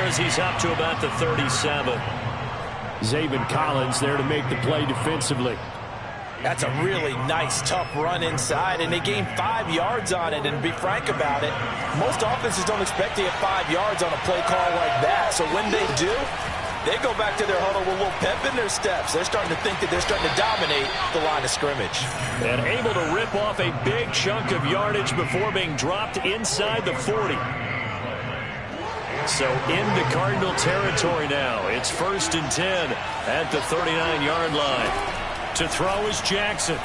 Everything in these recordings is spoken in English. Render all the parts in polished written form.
as he's up to about the 37. Zaven Collins there to make the play defensively. That's a really nice, tough run inside, and they gained 5 yards on it. And to be frank about it, most offenses don't expect to get 5 yards on a play call like that. So when they do, they go back to their huddle with a little pep in their steps. They're starting to think that they're starting to dominate the line of scrimmage. And able to rip off a big chunk of yardage before being dropped inside the 40. So into Cardinal territory now. It's 1st and 10 at the 39-yard line. To throw is Jackson.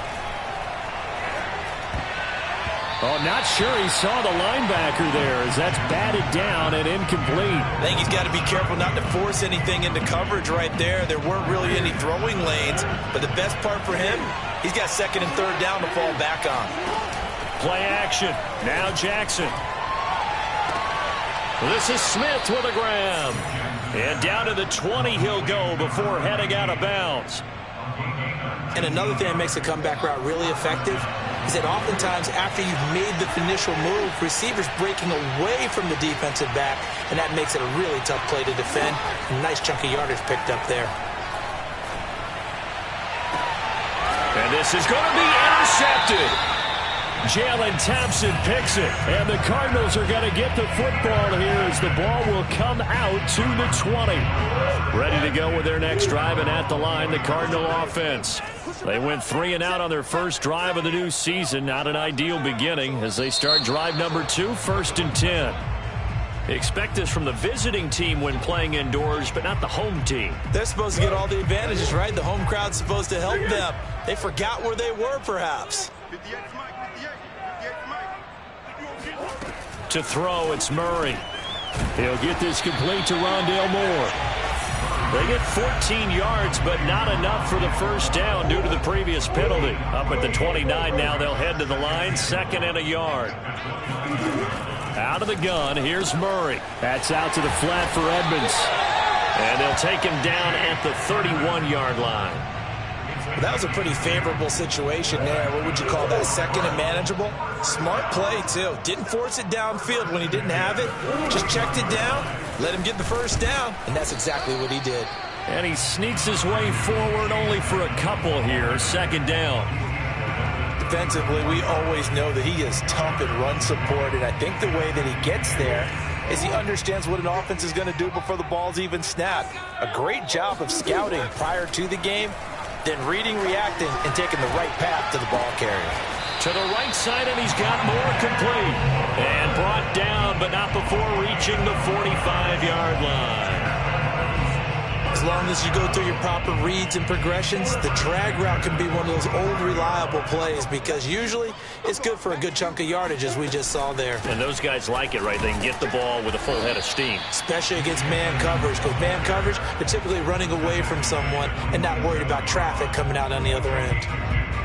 Oh, not sure he saw the linebacker there as that's batted down and incomplete. I think he's got to be careful not to force anything into coverage right there. There weren't really any throwing lanes, but the best part for him, he's got 2nd and 3rd down to fall back on. Play action. Now Jackson. This is Smith with a grab. And down to the 20 he'll go before heading out of bounds. And another thing that makes a comeback route really effective is that oftentimes after you've made the initial move, receivers breaking away from the defensive back, and that makes it a really tough play to defend. A nice chunk of yardage picked up there. And this is going to be intercepted. Jalen Thompson picks it, and the Cardinals are going to get the football here as the ball will come out to the 20. Ready to go with their next drive, and at the line, the Cardinal offense. They went 3 and out on their first drive of the new season. Not an ideal beginning as they start drive number 2, 1st and 10. Expect this from the visiting team when playing indoors, but not the home team. They're supposed to get all the advantages, right? The home crowd's supposed to help them. They forgot where they were, perhaps. To throw, it's Murray. He'll get this complete to Rondale Moore. They get 14 yards, but not enough for the first down due to the previous penalty. Up at the 29 now, they'll head to the line, 2nd and a yard. Out of the gun, here's Murray. That's out to the flat for Edmonds. And they'll take him down at the 31-yard line. That was a pretty favorable situation there. What would you call that? 2nd and manageable? Smart play, too. Didn't force it downfield when he didn't have it. Just checked it down, let him get the first down, and that's exactly what he did. And he sneaks his way forward only for a couple here. 2nd down. Defensively, we always know that he is tough in run support, and I think the way that he gets there is he understands what an offense is going to do before the ball's even snapped. A great job of scouting prior to the game, then reading, reacting, and taking the right path to the ball carrier. To the right side, and he's got more complete. And brought down, but not before reaching the 45-yard line. As long as you go through your proper reads and progressions, the drag route can be one of those old reliable plays because usually it's good for a good chunk of yardage, as we just saw there. And those guys like it, right? They can get the ball with a full head of steam. Especially against man coverage, because man coverage, they're typically running away from someone and not worried about traffic coming out on the other end.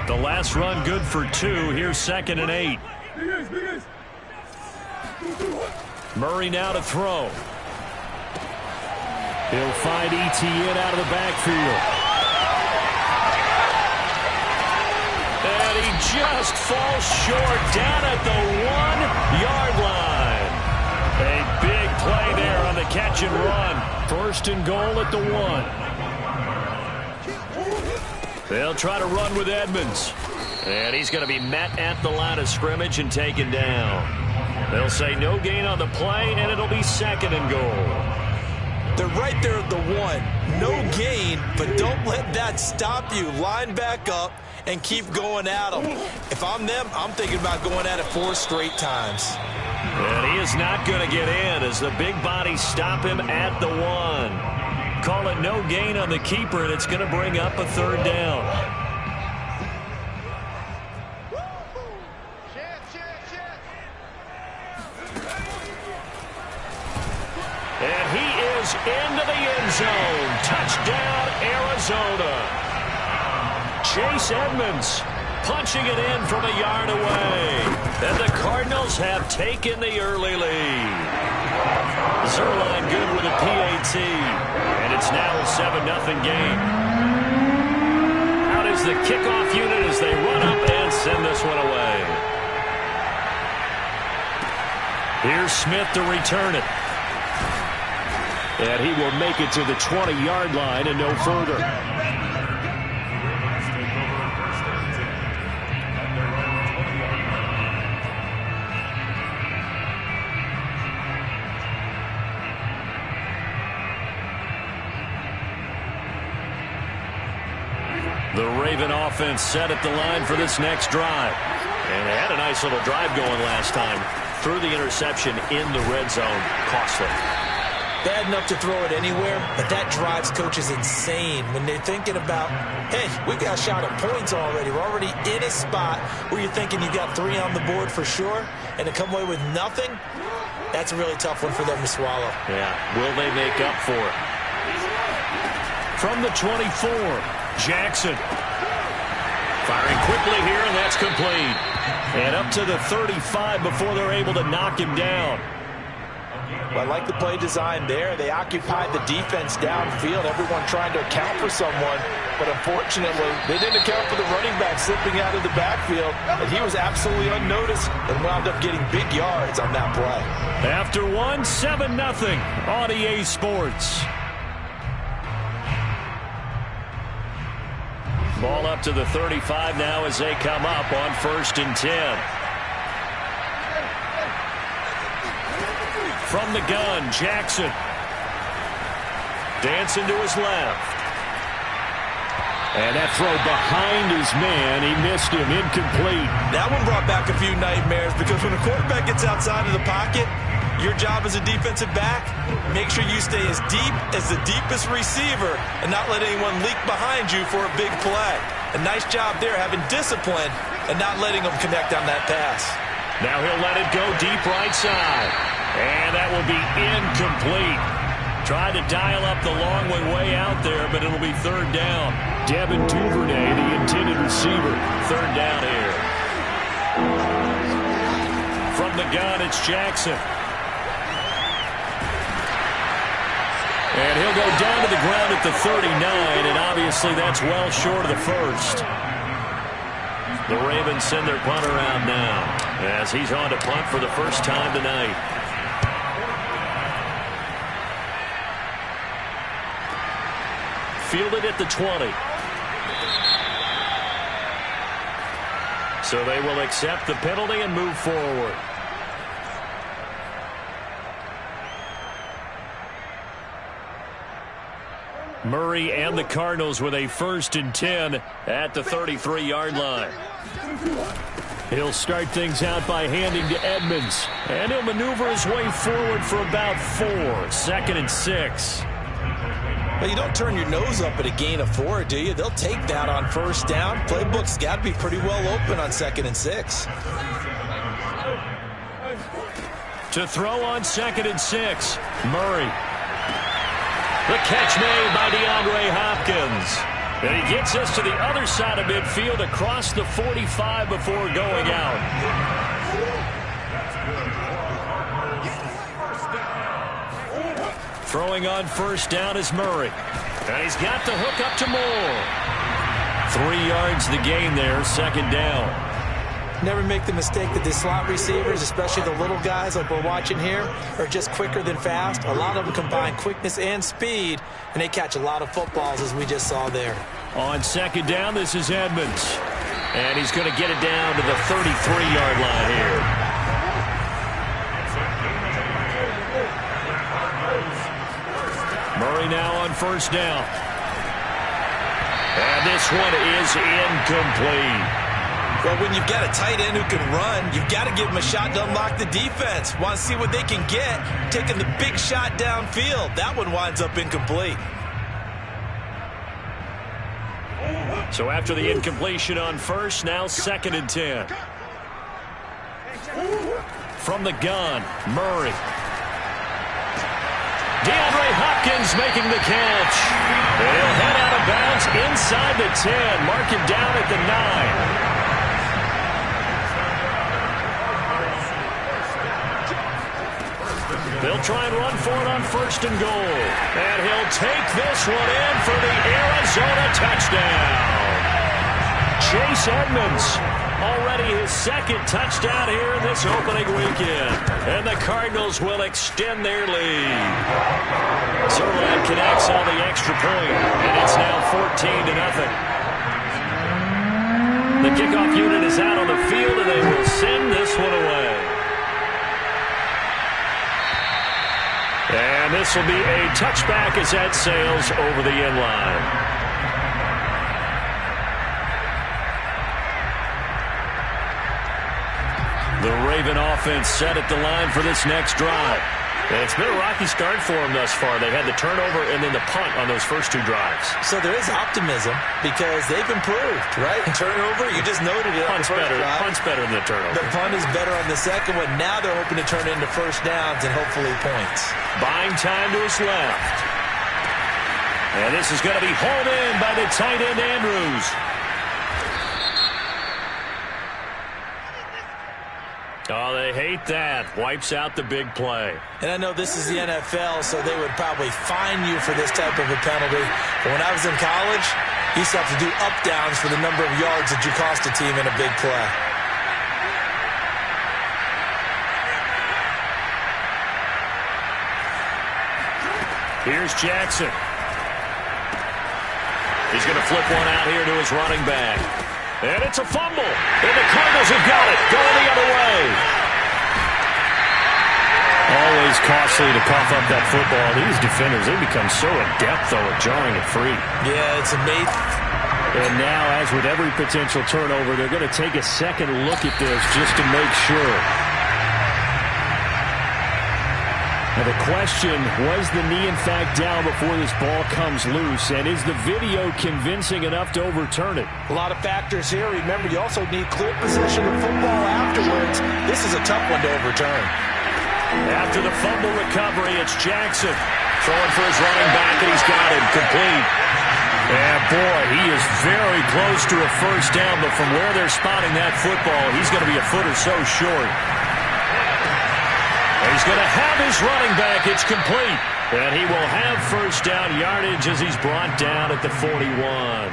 The last run good for 2. Here's 2nd and 8. Murray now to throw. He'll find ETN out of the backfield. And he just falls short down at the 1-yard line. A big play there on the catch and run. 1st and goal at the 1. They'll try to run with Edmonds. And he's going to be met at the line of scrimmage and taken down. They'll say no gain on the play, and it'll be 2nd and goal. They're right there at the 1. No gain, but don't let that stop you. Line back up and keep going at them. If I'm them, I'm thinking about going at it 4 straight times. And he is not going to get in as the big bodies stop him at the 1. Call it no gain on the keeper, and it's going to bring up a 3rd down. And he is into the end zone. Touchdown, Arizona. Chase Edmonds punching it in from a yard away. And the Cardinals have taken the early lead. Zerline good with a PAT. And it's now a 7-0 game. Out is the kickoff unit as they run up and send this one away. Here's Smith to return it. And he will make it to the 20-yard line and no further. The Raven offense set at the line for this next drive. And they had a nice little drive going last time. Threw the interception in the red zone. Costly. Bad enough to throw it anywhere, but that drives coaches insane when they're thinking about, hey, we got a shot at points already. We're already in a spot where you're thinking you got 3 on the board for sure, and to come away with nothing, that's a really tough one for them to swallow. Yeah, will they make up for it? From the 24, Jackson. Firing quickly here, and that's complete. And up to the 35 before they're able to knock him down. Well, I like the play design there. They occupied the defense downfield, everyone trying to account for someone. But unfortunately, they didn't account for the running back slipping out of the backfield. And he was absolutely unnoticed and wound up getting big yards on that play. After one, 7-0 on EA Sports. Ball up to the 35 now as they come up on 1st and 10. From the gun, Jackson. Dancing to his left. And that throw behind his man. He missed him. Incomplete. That one brought back a few nightmares because when a quarterback gets outside of the pocket, your job as a defensive back, make sure you stay as deep as the deepest receiver and not let anyone leak behind you for a big play. A nice job there having discipline and not letting them connect on that pass. Now he'll let it go deep right side. And that will be incomplete. Tried to dial up the long way out there, but it'll be 3rd down. Devin Duvernay, the intended receiver. 3rd down here. From the gun, it's Jackson. And he'll go down to the ground at the 39, and obviously that's well short of the 1st. The Ravens send their punter out now as he's on to punt for the first time tonight. Fielded at the 20. So they will accept the penalty and move forward. Murray and the Cardinals with a 1st and 10 at the 33-yard line. He'll start things out by handing to Edmonds. And he'll maneuver his way forward for about 4. 2nd and 6. Well, you don't turn your nose up at a gain of 4, do you? They'll take that on 1st down. Playbook's got to be pretty well open on 2nd and 6. To throw on 2nd and 6, Murray. The catch made by DeAndre Hopkins. And he gets us to the other side of midfield across the 45 before going out. Throwing on 1st down is Murray. And he's got the hook up to Moore. 3 yards the gain there, 2nd down. Never make the mistake that the slot receivers, especially the little guys like we're watching here, are just quicker than fast. A lot of them combine quickness and speed, and they catch a lot of footballs, as we just saw there. On 2nd down, this is Edmonds. And he's going to get it down to the 33-yard line here. Murray now on 1st down. And this one is incomplete. Well, when you've got a tight end who can run, you've got to give him a shot to unlock the defense. Want to see what they can get, taking the big shot downfield. That one winds up incomplete. So after the incompletion on 1st, now 2nd and 10. From the gun, Murray. DeAndre Hopkins making the catch. And he'll head out of bounds inside the 10. Mark him down at the 9. They'll try and run for it on 1st and goal. And he'll take this one in for the Arizona touchdown. Chase Edmonds Already his second touchdown here in this opening weekend. And the Cardinals will extend their lead. Zerline connects on the extra point, and it's now 14-0. The kickoff unit is out on the field, and they will send this one away. And this will be a touchback as that sails over the end line. The Raven offense set at the line for this next drive. And it's been a rocky start for them thus far. They had the turnover and then the punt on those first two drives. So there is optimism because they've improved, right? Turnover, you just noted it. Punt's better. Punt's better than the turnover. The punt is better on the second one. Now they're hoping to turn it into first downs and hopefully points. Buying time to his left. And this is going to be hauled in by the tight end Andrews. Oh, they hate that. Wipes out the big play. And I know this is the NFL, so they would probably fine you for this type of a penalty. But when I was in college, you used to have to do up-downs for the number of yards that you cost a team in a big play. Here's Jackson. He's going to flip one out here to his running back. And it's a fumble. And the Cardinals have got it. Going the other way. Always costly to cough up that football. These defenders, they become so adept, though, at jarring it free. Yeah, it's amazing. And now, as with every potential turnover, they're going to take a second look at this just to make sure. Now the question, was the knee in fact down before this ball comes loose? And is the video convincing enough to overturn it? A lot of factors here. Remember, you also need clear possession of football afterwards. This is a tough one to overturn. After the fumble recovery, it's Jackson. Throwing for his running back, and he's got him complete. And boy, he is very close to a first down, but from where they're spotting that football, he's going to be a foot or so short. He's going to have his running back. It's complete. And he will have first down yardage as he's brought down at the 41.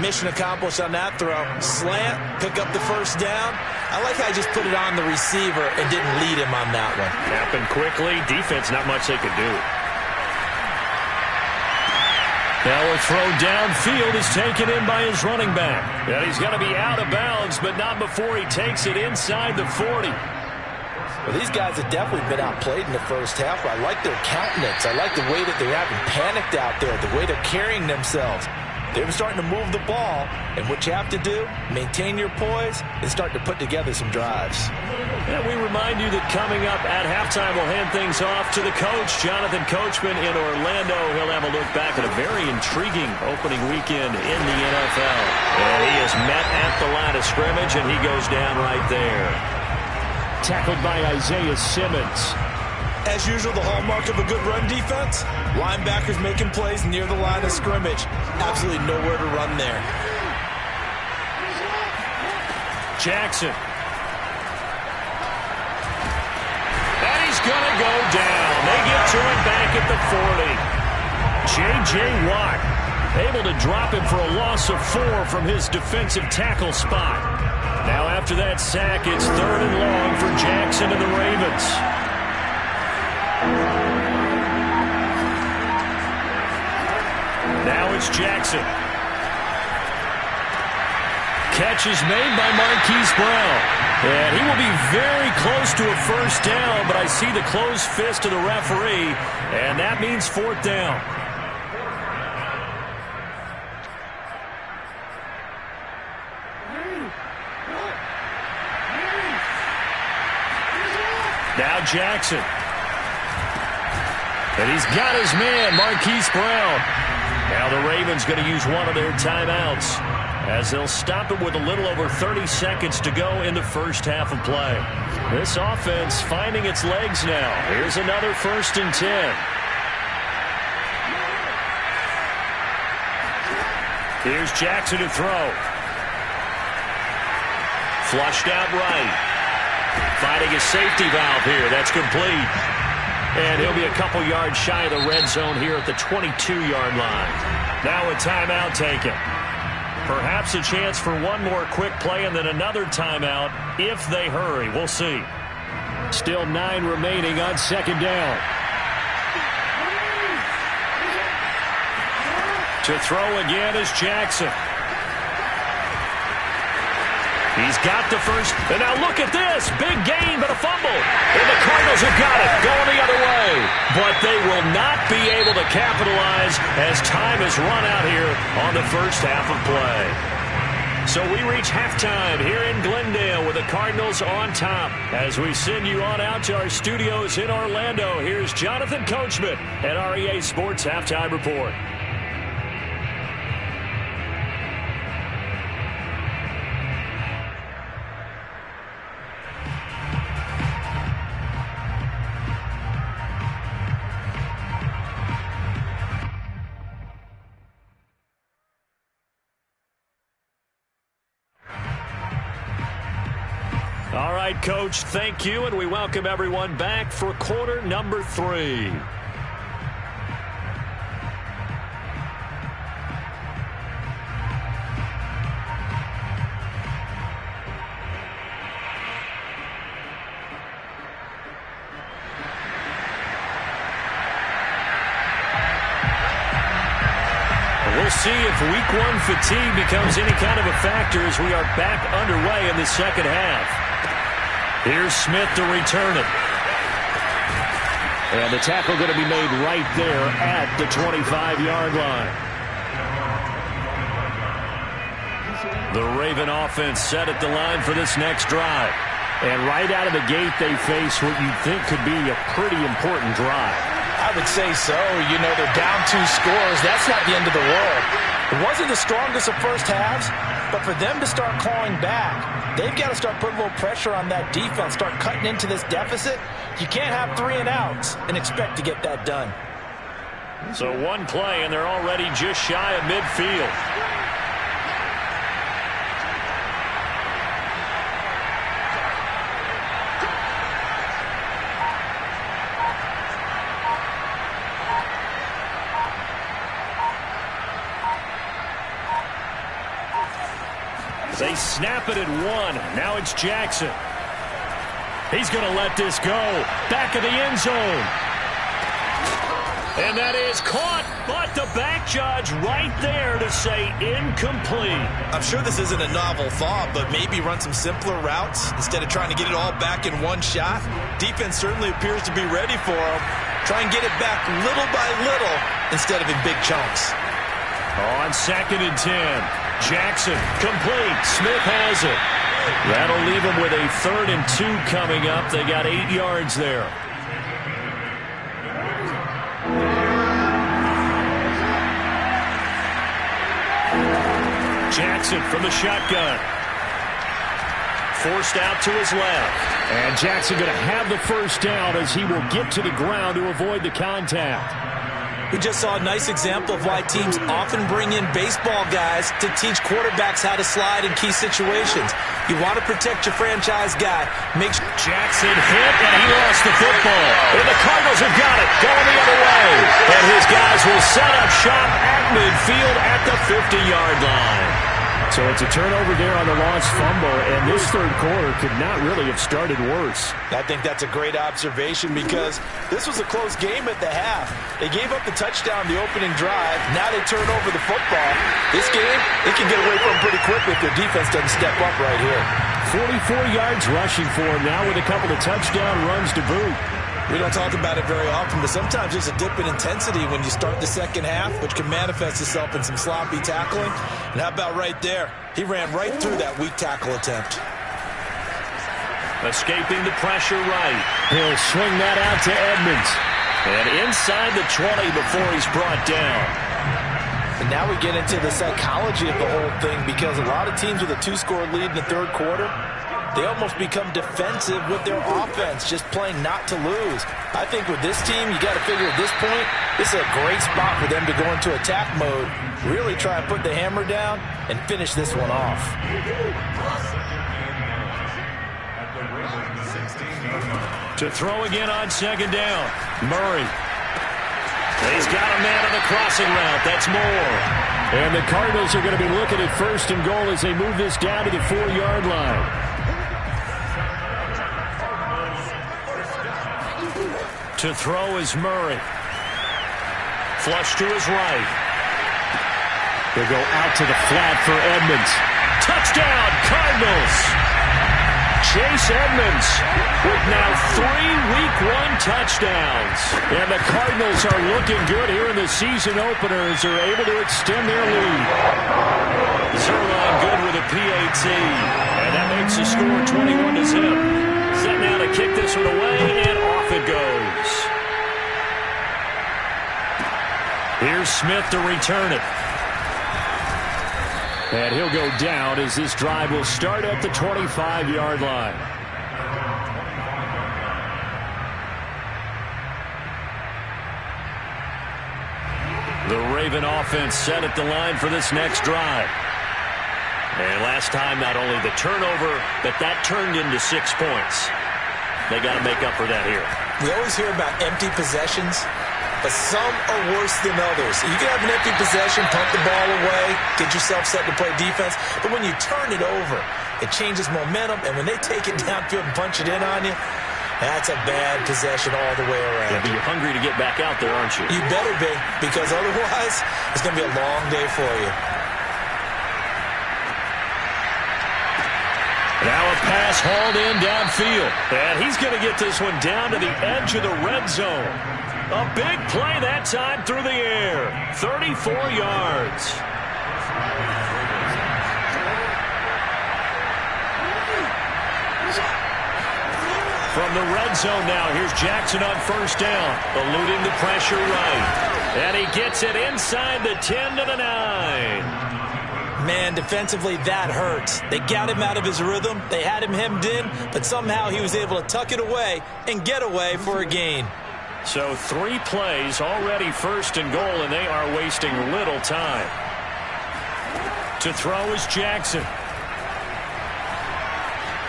Mission accomplished on that throw. Slant, pick up the first down. I like how he just put it on the receiver and didn't lead him on that one. Happened quickly. Defense, not much they could do. Now a throw downfield is taken in by his running back. And he's going to be out of bounds, but not before he takes it inside the 40. Well, these guys have definitely been outplayed in the first half. I like their countenance. I like the way that they haven't panicked out there, the way they're carrying themselves. They're starting to move the ball, and what you have to do, maintain your poise and start to put together some drives. And we remind you that coming up at halftime, we'll hand things off to the coach, Jonathan Coachman in Orlando. He'll have a look back at a very intriguing opening weekend in the NFL. And he is met at the line of scrimmage, and he goes down right there. Tackled by Isaiah Simmons. As usual, the hallmark of a good run defense, linebackers making plays near the line of scrimmage. Absolutely nowhere to run there. Jackson. And he's going to go down. They get to him back at the 40. J.J. Watt able to drop him for a loss of 4 from his defensive tackle spot. Now after that sack, it's 3rd and long for Jackson and the Ravens. Now it's Jackson. Catch is made by Marquise Brown. And he will be very close to a first down, but I see the closed fist of the referee, and that means 4th down. Now Jackson. And he's got his man, Marquise Brown. Now the Ravens going to use one of their timeouts as they'll stop it with a little over 30 seconds to go in the first half of play. This offense finding its legs now. Here's another 1st and 10. Here's Jackson to throw. Flushed out right. Finding a safety valve here. That's complete. And he'll be a couple yards shy of the red zone here at the 22-yard line. Now a timeout taken. Perhaps a chance for one more quick play and then another timeout if they hurry. We'll see. Still 9 remaining on second down. To throw again is Jackson. He's got the first. And now look at this. Big gain, but a fumble. And the Cardinals have got it. Going the other way. But they will not be able to capitalize as time has run out here on the first half of play. So we reach halftime here in Glendale with the Cardinals on top. As we send you on out to our studios in Orlando, here's Jonathan Coachman at REA Sports Halftime Report. All right, Coach, thank you, and we welcome everyone back for quarter number 3. We'll see if week 1 fatigue becomes any kind of a factor as we are back underway in the second half. Here's Smith to return it. And the tackle going to be made right there at the 25-yard line. The Raven offense set at the line for this next drive. And right out of the gate, they face what you'd think could be a pretty important drive. I would say so. You know, they're down 2 scores. That's not the end of the world. It wasn't the strongest of first halves, but for them to start clawing back, they've got to start putting a little pressure on that defense, start cutting into this deficit. You can't have 3 and outs and expect to get that done. So one play, and they're already just shy of midfield. They snap it at 1. Now it's Jackson. He's going to let this go. Back of the end zone. And that is caught, but the back judge right there to say incomplete. I'm sure this isn't a novel thought, but maybe run some simpler routes instead of trying to get it all back in one shot. Defense certainly appears to be ready for him. Try and get it back little by little instead of in big chunks. On 2nd and 10. Jackson, complete. Smith has it. That'll leave them with a 3rd and 2 coming up. They got 8 yards there. Jackson from the shotgun. Forced out to his left. And Jackson going to have the first down as he will get to the ground to avoid the contact. We just saw a nice example of why teams often bring in baseball guys to teach quarterbacks how to slide in key situations. You want to protect your franchise guy. Make sure Jackson hit, and he lost the football. And the Cardinals have got it, going the other way. And his guys will set up shop at midfield at the 50-yard line. So it's a turnover there on the lost fumble, and this third quarter could not really have started worse. I think that's a great observation because this was a close game at the half. They gave up the touchdown the opening drive. Now they turn over the football. This game, they can get away from them pretty quickly if their defense doesn't step up right here. 44 yards rushing for him now with a couple of touchdown runs to boot. We don't talk about it very often, but sometimes there's a dip in intensity when you start the second half, which can manifest itself in some sloppy tackling. And how about right there? He ran right through that weak tackle attempt. Escaping the pressure right. He'll swing that out to Edmonds. And inside the 20 before he's brought down. And now we get into the psychology of the whole thing because a lot of teams with a 2-score lead in the third quarter, they almost become defensive with their offense, just playing not to lose. I think with this team, you got to figure at this point, this is a great spot for them to go into attack mode, really try and put the hammer down and finish this one off. To throw again on 2nd down. Murray. He's got a man on the crossing route. That's Moore. And the Cardinals are going to be looking at 1st and goal as they move this down to the 4-yard line. To throw is Murray. Flush to his right. They'll go out to the flat for Edmonds. Touchdown, Cardinals! Chase Edmonds with now 3 Week 1 touchdowns. And the Cardinals are looking good here in the season opener as they're able to extend their lead. Zerline good with a PAT. And that makes the score 21-0. Set now to kick this one away, and off it goes. Here's Smith to return it. And he'll go down as this drive will start at the 25-yard line. The Raven offense set at the line for this next drive. And last time, not only the turnover, but that turned into 6 points. They got to make up for that here. We always hear about empty possessions, but some are worse than others. You can have an empty possession, pump the ball away, get yourself set to play defense, but when you turn it over, it changes momentum, and when they take it downfield and punch it in on you, that's a bad possession all the way around. Yeah, but you're hungry to get back out there, aren't you? You better be, because otherwise, it's going to be a long day for you. Now a pass hauled in downfield. And he's going to get this one down to the edge of the red zone. A big play that time through the air. 34 yards. From the red zone now, here's Jackson on 1st down. Eluding the pressure right. And he gets it inside the 10 to the 9. Man, defensively, that hurts. They got him out of his rhythm. They had him hemmed in, but somehow he was able to tuck it away and get away for a gain. So 3 plays already 1st and goal, and they are wasting little time. To throw is Jackson.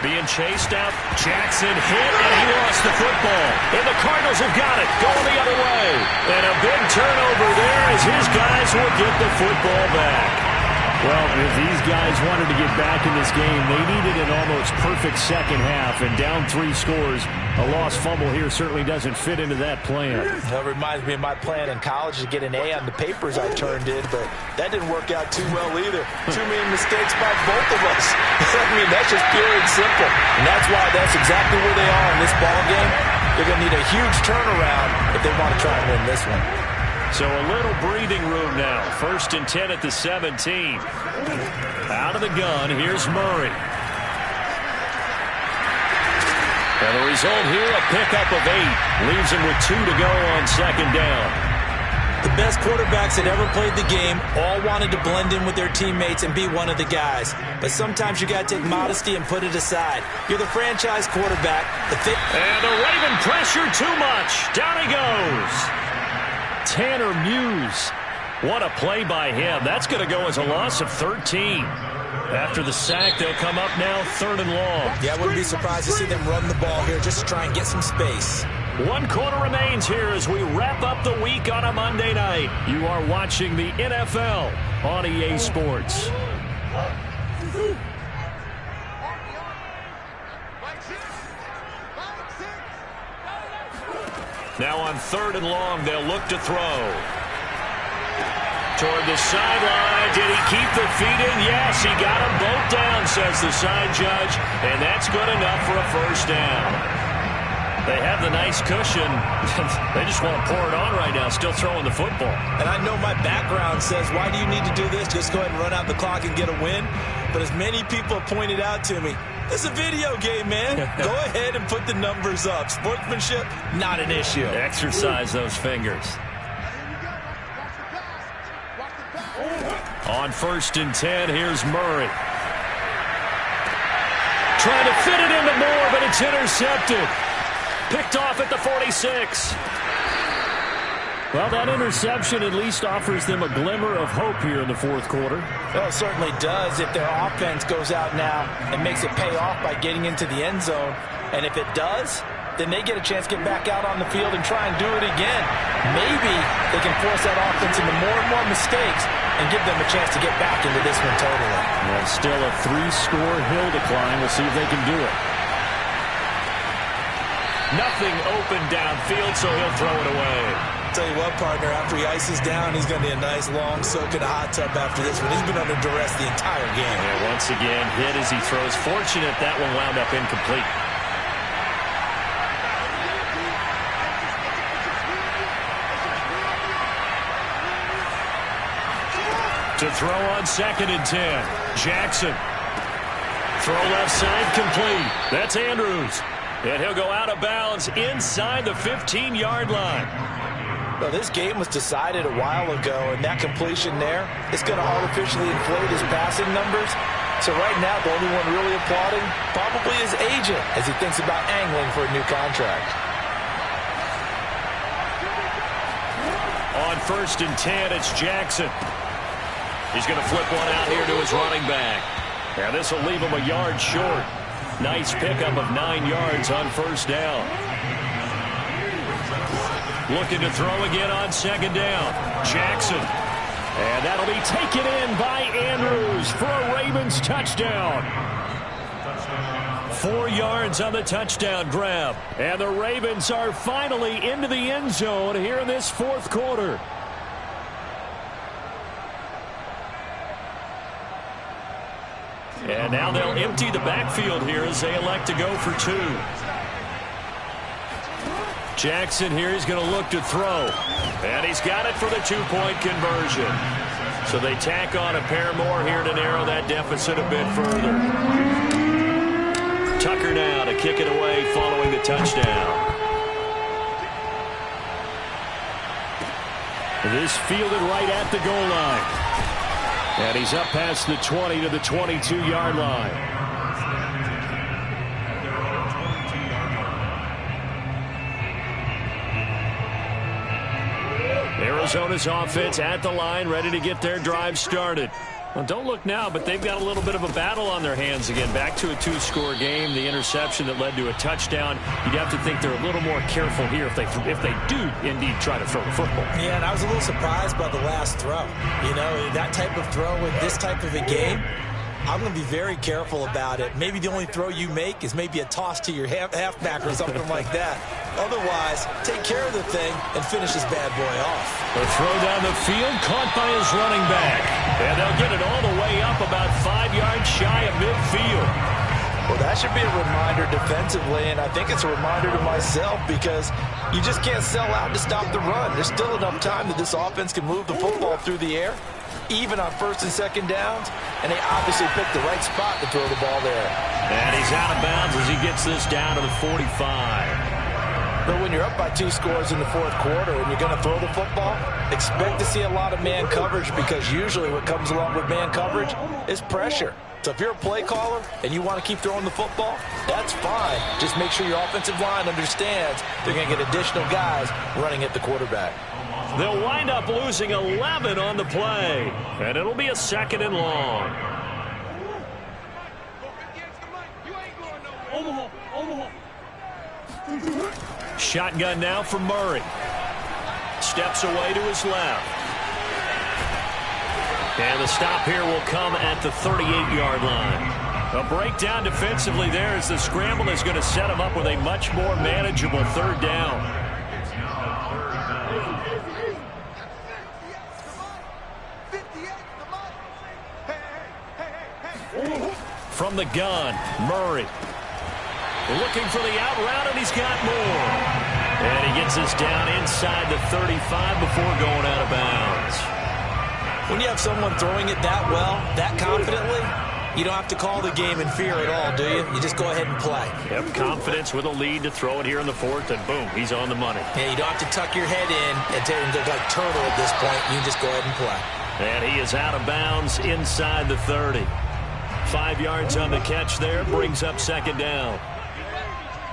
Being chased out. Jackson hit, and he lost the football. And the Cardinals have got it, going the other way. And a big turnover there as his guys will get the football back. Well, if these guys wanted to get back in this game, they needed an almost perfect second half, and down 3 scores. A lost fumble here certainly doesn't fit into that plan. That reminds me of my plan in college to get an A on the papers I turned in, but that didn't work out too well either. Too many mistakes by both of us. I mean, that's just pure and simple. And that's why that's exactly where they are in this ball game. They're going to need a huge turnaround if they want to try and win this one. So a little breathing room now. 1st and 10 at the 17. Out of the gun, here's Murray. And the result here, a pickup of 8. Leaves him with 2 to go on 2nd down. The best quarterbacks that ever played the game all wanted to blend in with their teammates and be one of the guys. But sometimes you got to take modesty and put it aside. You're the franchise quarterback. And the Raven pressure too much. Down he goes. Tanner Muse. What a play by him. That's going to go as a loss of 13. After the sack, they'll come up now 3rd and long. Yeah, I wouldn't be surprised to see them run the ball here just to try and get some space. 1 quarter remains here as we wrap up the week on a Monday night. You are watching the NFL on EA Sports. Now on 3rd and long, they'll look to throw. Toward the sideline. Did he keep the feet in? Yes, he got them both down, says the side judge. And that's good enough for a 1st down. They have the nice cushion. They just want to pour it on right now, still throwing the football. And I know my background says, why do you need to do this? Just go ahead and run out the clock and get a win. But as many people pointed out to me, this is a video game, man. Go ahead and put the numbers up. Sportsmanship, not an issue. Exercise those fingers. On 1st and 10, here's Murray. Trying to fit it into Moore, but it's intercepted. Picked off at the 46. Well, that interception at least offers them a glimmer of hope here in the 4th quarter. Well, it certainly does if their offense goes out now and makes it pay off by getting into the end zone. And if it does, then they get a chance to get back out on the field and try and do it again. Maybe they can force that offense into more and more mistakes and give them a chance to get back into this one totally. Well, still a 3-score hill to climb. We'll see if they can do it. Nothing open downfield, so he'll throw it away. Tell you what, partner, after he ices down, he's going to need a nice long soak in a hot tub after this one. He's been under duress the entire game. Yeah, once again, hit as he throws. Fortunate that one wound up incomplete. To throw on 2nd and 10. Jackson. Throw left side complete. That's Andrews. And he'll go out of bounds inside the 15-yard line. Well, this game was decided a while ago, and that completion there is going to artificially inflate his passing numbers. So right now, the only one really applauding probably his agent as he thinks about angling for a new contract. On 1st and 10, it's Jackson. He's going to flip one out here to his running back. And this will leave him a yard short. Nice pickup of 9 yards on 1st down. Looking to throw again on 2nd down. Jackson. And that'll be taken in by Andrews for a Ravens touchdown. 4 yards on the touchdown grab. And the Ravens are finally into the end zone here in this 4th quarter. And now they'll empty the backfield here as they elect to go for 2. Jackson here is going to look to throw. And he's got it for the 2-point conversion. So they tack on a pair more here to narrow that deficit a bit further. Tucker now to kick it away following the touchdown. This fielded right at the goal line. And he's up past the 20 to the 22-yard line. Arizona's offense at the line, ready to get their drive started. Well, don't look now, but they've got a little bit of a battle on their hands again. Back to a 2-score game. The interception that led to a touchdown. You'd have to think they're a little more careful here if they do indeed try to throw the football. Yeah, and I was a little surprised by the last throw. You know, that type of throw in this type of a game, I'm going to be very careful about it. Maybe the only throw you make is maybe a toss to your halfback or something like that. Otherwise, take care of the thing and finish this bad boy off. The throw down the field, caught by his running back. And they'll get it all the way up about 5 yards shy of midfield. Well, that should be a reminder defensively, and I think it's a reminder to myself because you just can't sell out to stop the run. There's still enough time that this offense can move the football through the air, even on 1st and 2nd downs, and they obviously picked the right spot to throw the ball there. And he's out of bounds as he gets this down to the 45. But when you're up by 2 scores in the 4th quarter and you're going to throw the football, expect to see a lot of man coverage because usually what comes along with man coverage is pressure. So if you're a play caller and you want to keep throwing the football, that's fine. Just make sure your offensive line understands they're going to get additional guys running at the quarterback. They'll wind up losing 11 on the play, and it'll be a 2nd and long. Shotgun now for Murray. Steps away to his left. And the stop here will come at the 38-yard line. A breakdown defensively there as the scramble is going to set him up with a much more manageable 3rd down. From the gun, Murray. Looking for the out route, and he's got more. And he gets us down inside the 35 before going out of bounds. When you have someone throwing it that well, that confidently, you don't have to call the game in fear at all, do you? You just go ahead and play. Yep, confidence with a lead to throw it here in the 4th, and boom, he's on the money. Yeah, you don't have to tuck your head in and look like turtle at this point. You just go ahead and play. And he is out of bounds inside the 30. 5 yards on the catch there, brings up 2nd down.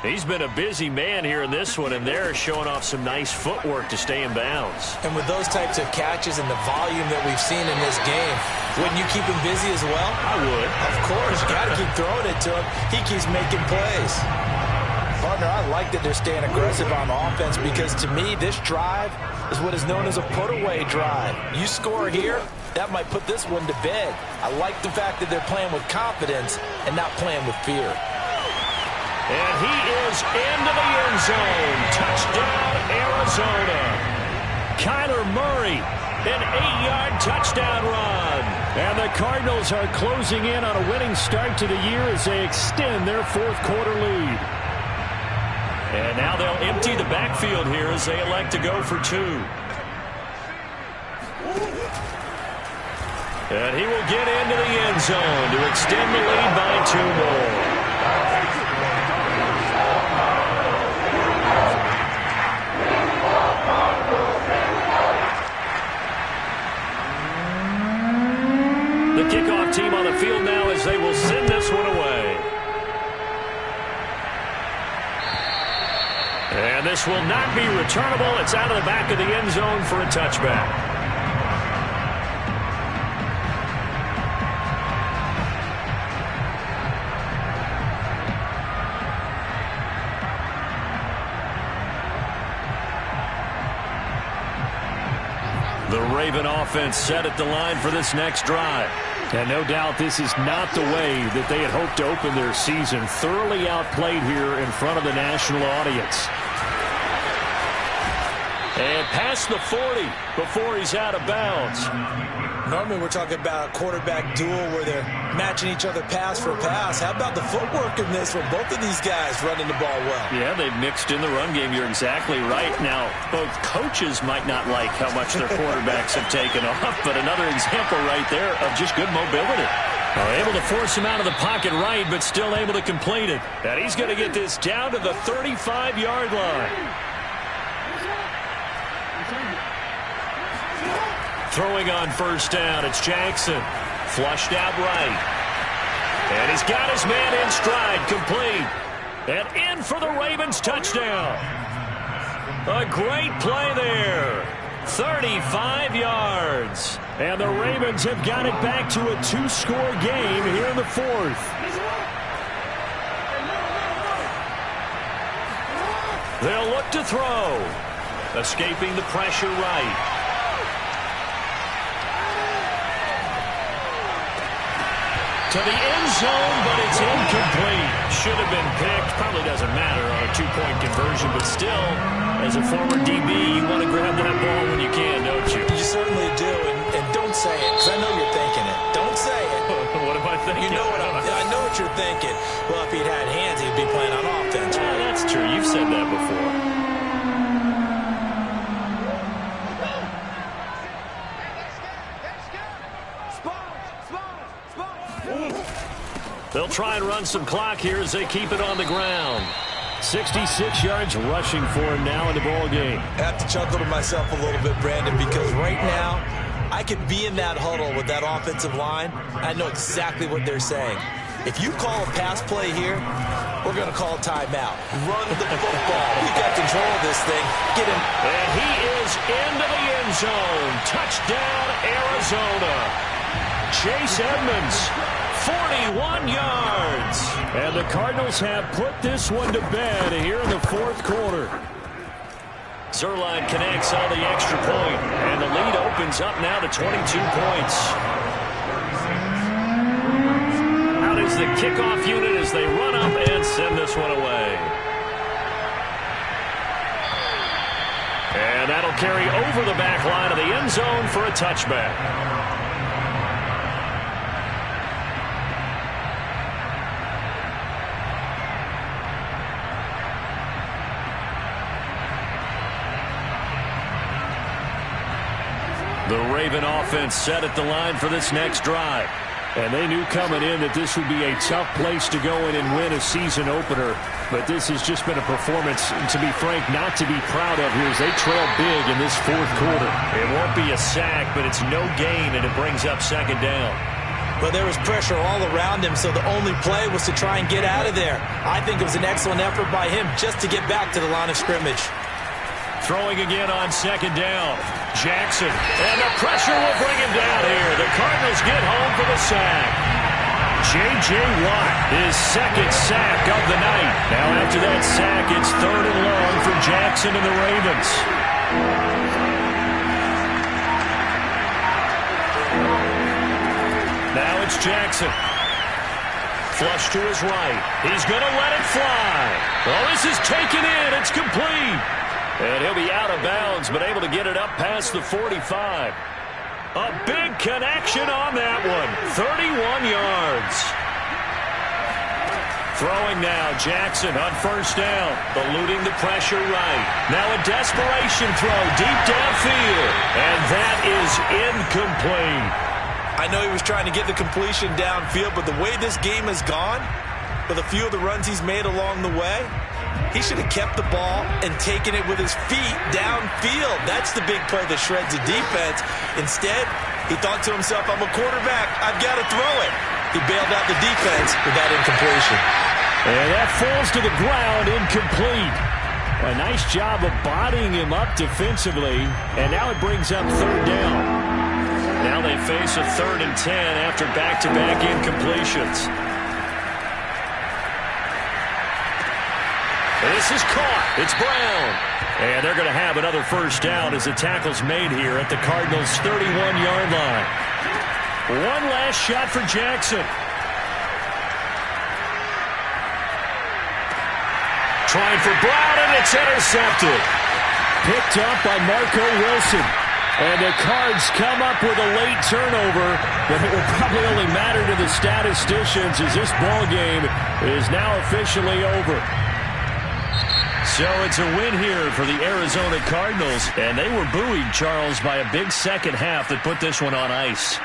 He's been a busy man here in this one, and they're showing off some nice footwork to stay in bounds. And with those types of catches and the volume that we've seen in this game, wouldn't you keep him busy as well? I would. Of course. You got to keep throwing it to him. He keeps making plays. Partner, I like that they're staying aggressive on offense because to me, this drive is what is known as a put-away drive. You score here, that might put this one to bed. I like the fact that they're playing with confidence and not playing with fear. And he is into the end zone. Touchdown, Arizona. Kyler Murray, an 8-yard touchdown run. And the Cardinals are closing in on a winning start to the year as they extend their fourth-quarter lead. And now they'll empty the backfield here as they elect to go for 2. And he will get into the end zone to extend the lead by 2 more. The kickoff team on the field now as they will send this one away. And this will not be returnable. It's out of the back of the end zone for a touchback. The Raven offense set at the line for this next drive. And no doubt this is not the way that they had hoped to open their season. Thoroughly outplayed here in front of the national audience. And past the 40 before he's out of bounds. Normally we're talking about a quarterback duel where they're matching each other pass for pass. How about the footwork in this from both of these guys running the ball well? Yeah, they've mixed in the run game. You're exactly right. Now, both coaches might not like how much their quarterbacks have taken off, but another example right there of just good mobility. Able to force him out of the pocket right, but still able to complete it. And he's going to get this down to the 35-yard line. Throwing on first down, it's Jackson. Flushed out right. And he's got his man in stride, complete. And in for the Ravens touchdown. A great play there. 35 yards. And the Ravens have got it back to a 2-score game here in the 4th. They'll look to throw. Escaping the pressure right. To the end zone, but it's incomplete. Should have been picked. Probably doesn't matter on a 2-point conversion, but still, as a former DB, you want to grab that ball when you can, don't you? You certainly do, and don't say it, because I know you're thinking it. Don't say it. What am I thinking? You know what I know what you're thinking. Well, if he'd had hands, he'd be playing on offense. Right? That's true. You've said that before. They'll try and run some clock here as they keep it on the ground. 66 yards rushing for him now in the ball game. I have to chuckle to myself a little bit, Brandon, because right now I could be in that huddle with that offensive line. I know exactly what they're saying. If you call a pass play here, we're going to call a timeout. Run the football. We've got control of this thing. Get him. And he is into the end zone. Touchdown, Arizona. Chase Edmonds. 41 yards. And the Cardinals have put this one to bed here in the 4th quarter. Zerline connects on the extra point, and the lead opens up now to 22 points. Out is the kickoff unit as they run up and send this one away. And that'll carry over the back line of the end zone for a touchback. The Raven offense set at the line for this next drive. And they knew coming in that this would be a tough place to go in and win a season opener. But this has just been a performance, to be frank, not to be proud of here as they trail big in this 4th quarter. It won't be a sack, but it's no gain, and it brings up second down. But there was pressure all around him, so the only play was to try and get out of there. I think it was an excellent effort by him just to get back to the line of scrimmage. Throwing again on second down. Jackson. And the pressure will bring him down here. The Cardinals get home for the sack. J.J. Watt, his second sack of the night. Now after that sack, it's 3rd and long for Jackson and the Ravens. Now it's Jackson. Flush to his right. He's going to let it fly. Oh, this is taken in. It's complete. And he'll be out of bounds, but able to get it up past the 45. A big connection on that one. 31 yards. Throwing now, Jackson on 1st down. Eluding the pressure right. Now a desperation throw deep downfield. And that is incomplete. I know he was trying to get the completion downfield, but the way this game has gone, with a few of the runs he's made along the way, he should have kept the ball and taken it with his feet downfield. That's the big play that shreds the defense. Instead, he thought to himself, I'm a quarterback, I've got to throw it. He bailed out the defense with that incompletion. And that falls to the ground, incomplete. A nice job of bodying him up defensively, and now it brings up 3rd down. Now they face a 3rd and 10 after back-to-back incompletions. This is caught. It's Brown. And they're going to have another 1st down as the tackle's made here at the Cardinals' 31-yard line. One last shot for Jackson. Trying for Brown, and it's intercepted. Picked up by Marco Wilson. And the Cards come up with a late turnover, but it will probably only matter to the statisticians as this ball game is now officially over. So it's a win here for the Arizona Cardinals, and they were buoyed, Charles, by a big second half that put this one on ice.